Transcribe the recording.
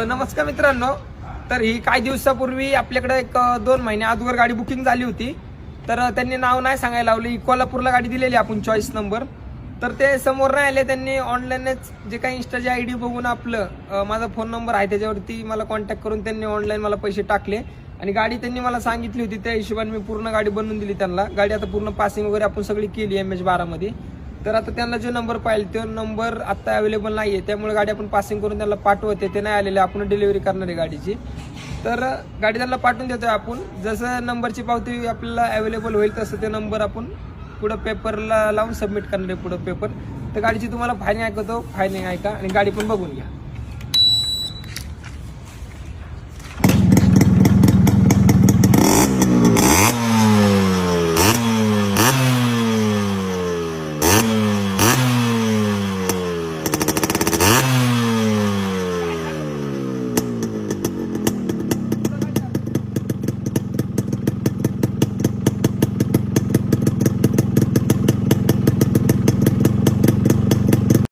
नमस्कार मित्रांनो. तर ही काही दिवसापूर्वी आपल्याकडे एक 2 महिने अगोदर गाडी बुकिंग झाली होती. तर त्यांनी नाव नाही सांगायला लावली. कोल्हापूरला गाडी दिलेली आपण चॉईस नंबर. तर ते समोर नाही आले. त्यांनी ऑनलाईनच जे काही इंस्टाची आयडी बघून आपलं माझा फोन नंबर आहे त्याच्यावरती मला कॉन्टॅक्ट करून त्यांनी ऑनलाईन मला पैसे टाकले आणि गाडी त्यांनी मला सांगितली होती त्या हिशोबाने मी पूर्ण गाडी बनवून दिली त्यांना. गाडी आता पूर्ण पासिंग वगैरे आपण सगळी केली MH12 मध्ये. तर आता त्यांना जो नंबर पाहिजे तो नंबर आता अवेलेबल नाहीये, त्यामुळे गाडी आपण पासिंग करून त्यांना पाठवते. ते नाही आलेले, आपण डिलिव्हरी करणार आहे गाडीची. तर गाडी त्यांना पाठवून देतोय आपण. जसं नंबरची पावती आपल्याला अवेलेबल होईल तसं ते नंबर आपण पुढं पेपरला लावून सबमिट करणार आहे पुढं पेपर. तर गाडीची तुम्हाला फायनिंग ऐकतो, फायनिंग ऐका आणि गाडी पण बघून घ्या.